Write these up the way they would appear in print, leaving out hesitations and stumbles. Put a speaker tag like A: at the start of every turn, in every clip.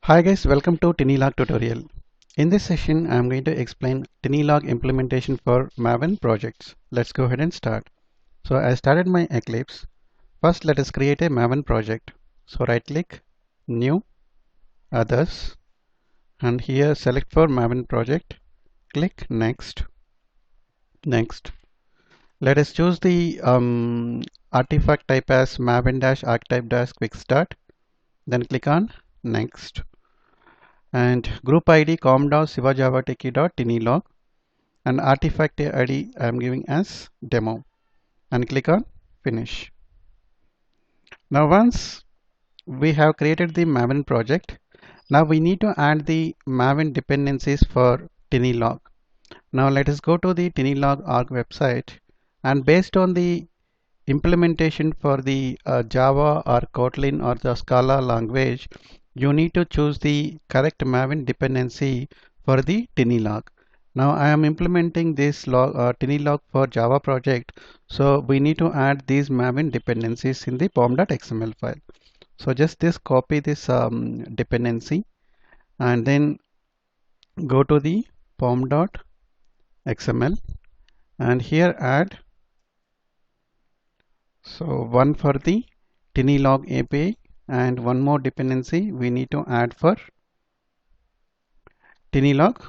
A: Hi guys, welcome to TinyLog tutorial. In this session, I am going to explain TinyLog implementation for Maven projects. Let's go ahead and start. So I started my Eclipse. First, let us create a Maven project. So right click, New, Others, and here select for Maven project. Click Next. Next. Let us choose the artifact type as Maven-archetype-quick start. Then click on Next. And group ID com.siva java techie.tinylog and artifact ID I am giving as demo and click on finish. Now once we have created the Maven project, now we need to add the Maven dependencies for TinyLog. Now let us go to the TinyLog org website, and based on the implementation for the Java or Kotlin or the Scala language, you need to choose the correct Maven dependency for the TinyLog. Now I am implementing this TinyLog for Java project, so we need to add these Maven dependencies in the pom.xml file. So just copy this dependency and then go to the pom.xml and here add one for the TinyLog API and one more dependency we need to add for TinyLog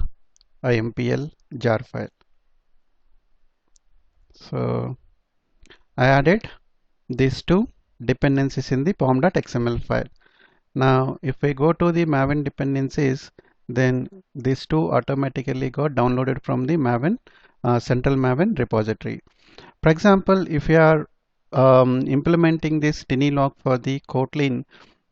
A: IMPL jar file. So I added these two dependencies in the pom.xml file. Now if we go to the Maven dependencies, then these two automatically got downloaded from the Maven central Maven repository. For example, if you are implementing this TinyLog for the Kotlin,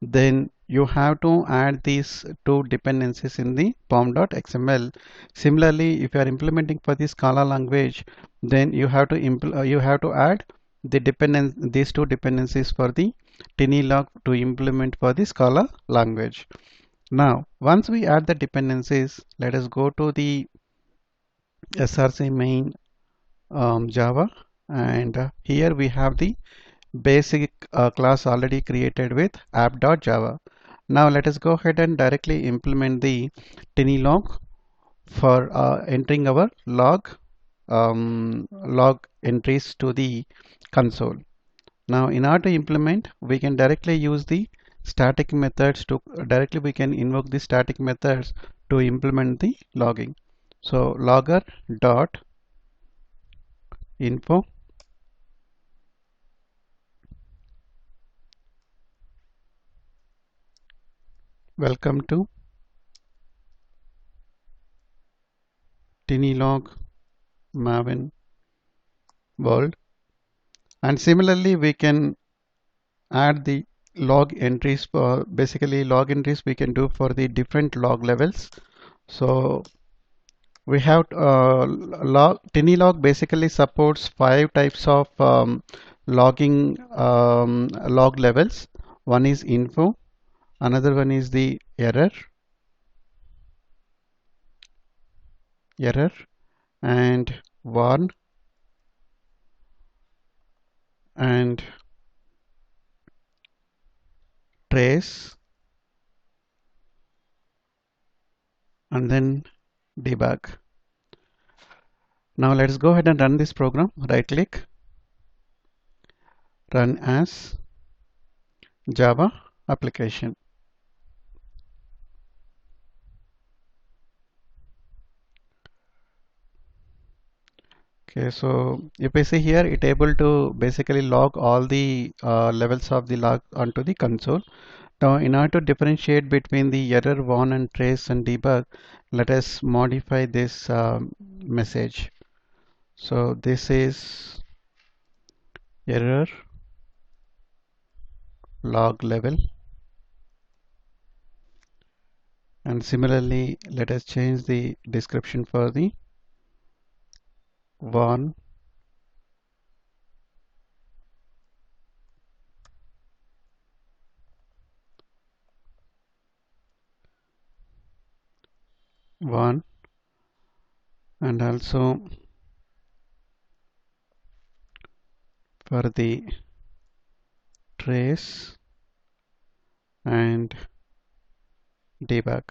A: then you have to add these two dependencies in the pom.xml. Similarly, if you are implementing for the Scala language, then you have to add these two dependencies for the TinyLog to implement for the Scala language. Now, once we add the dependencies, let us go to the src main Java, and here we have the basic class already created with app.java. Now let us go ahead and directly implement the TinyLog for entering our log entries to the console. Now in order to implement, we can directly use the static methods to we can invoke the static methods to implement the logging. So logger dot info welcome to TinyLog Maven world, and similarly we can add the log entries for log entries we can do for the different log levels. So we have TinyLog basically supports 5 types of logging log levels. One is info, another one is the error and warn and trace and then debug. Now let's go ahead and run this program. Right click, run as Java application. Okay, so if we see here, it able to basically log all the levels of the log onto the console. Now, in order to differentiate between the error, warn, and trace and debug, let us modify this message. So this is error log level, and similarly, let us change the description for the warn, warn, and also for the trace and debug.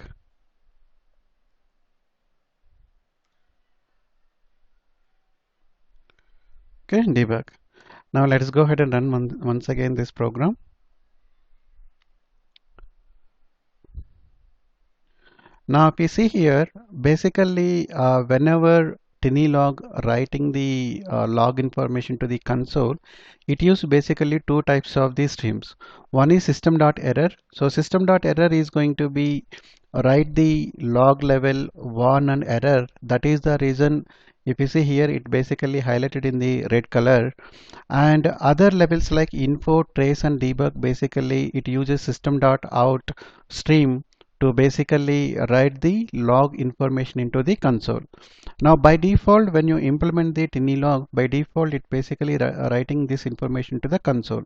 A: Okay, debug. Now let's go ahead and run once again this program. Now if you see here, basically whenever TinyLog writing the log information to the console, it uses basically two types of these streams. One is system.error. So system.error is going to be write the log level one and error. That is the reason if you see here it basically highlighted in the red color. And other levels like info, trace and debug, basically it uses system.out stream to basically write the log information into the console. Now by default, when you implement the TinyLog, by default it basically writing this information to the console.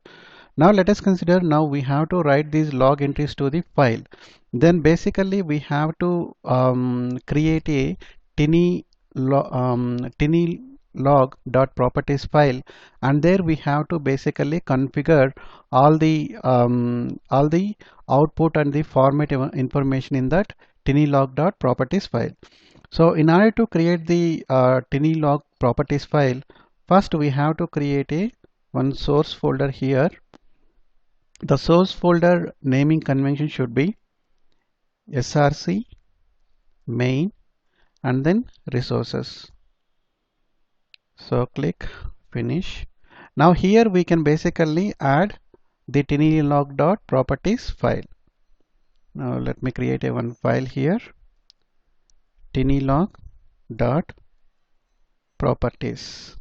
A: Now let us consider, now we have to write these log entries to the file. Then basically we have to create a TinyLog.properties file, and there we have to basically configure all the output and the format information in that TinyLog.properties file. So in order to create the TinyLog properties file, first we have to create a one source folder here. The source folder naming convention should be src main and then resources. So click finish. Now here we can basically add the TinyLog.properties file. Now let me create a one file here, TinyLog.properties.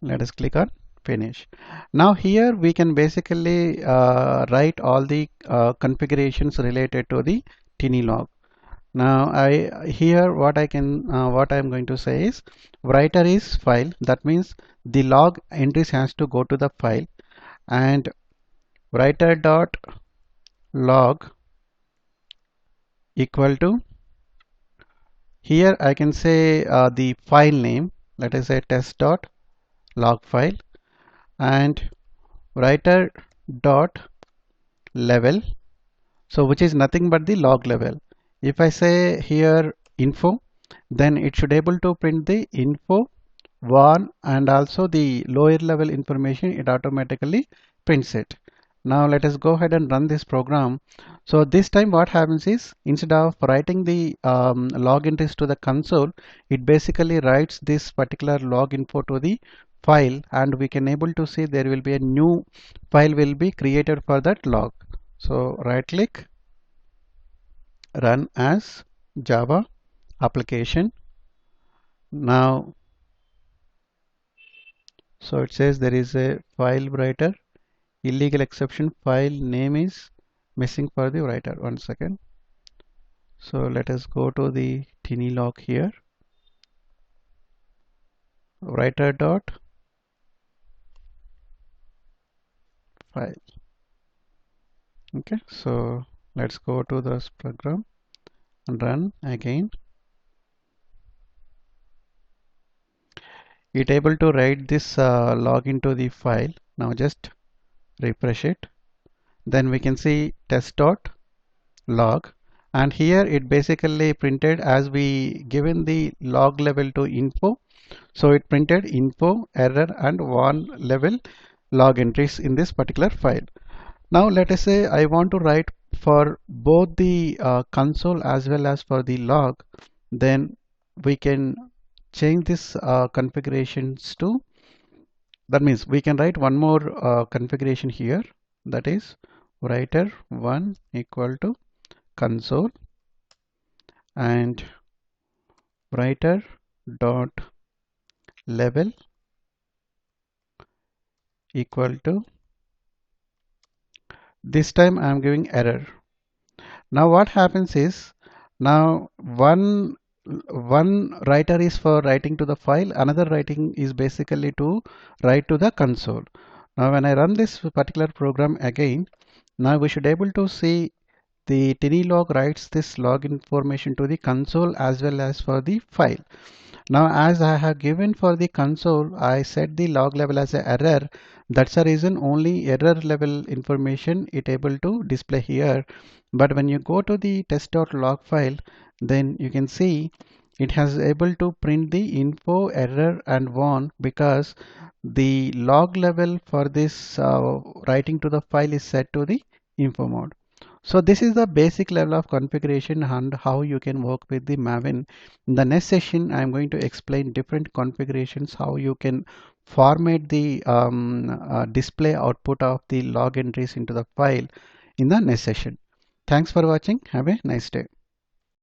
A: Let us click on finish. Now here we can basically write all the configurations related to the TinyLog. Now what I'm going to say is writer is file. That means the log entries has to go to the file, and writer dot log equal to, here I can say the file name, let us say test dot log file, and writer dot level, so which is nothing but the log level. If I say here info, then it should able to print the info one, and also the lower level information it automatically prints it. Now let us go ahead and run this program. So this time what happens is, instead of writing the log entries to the console, it basically writes this particular log info to the file, and we can able to see there will be a new file will be created for that log. So right click, run as Java application. Now so it says there is a file writer illegal exception, file name is missing for the writer. One second. So let us go to the TinyLog here, writer dot file. Okay, so let's go to this program and run again. It able to write this log into the file. Now just refresh it. Then we can see test dot log, and here it basically printed as we given the log level to info. So it printed info, error and one level log entries in this particular file. Now let us say I want to write for both the console as well as for the log. Then we can change this configurations to, that means we can write one more configuration here, that is writer 1 equal to console and writer dot level equal to, this time I am giving error. Now what happens is, now one writer is for writing to the file, another writing is basically to write to the console. Now when I run this particular program again, now we should able to see the TinyLog writes this log information to the console as well as for the file. Now as I have given for the console, I set the log level as an error, That's the reason only error level information it able to display here. But when you go to the test.log file, then you can see it has able to print the info, error and warn, because the log level for this writing to the file is set to the info mode. So this is the basic level of configuration and how you can work with the Maven. In the next session, I'm going to explain different configurations, how you can format the display output of the log entries into the file in the next session. Thanks for watching. Have a nice day.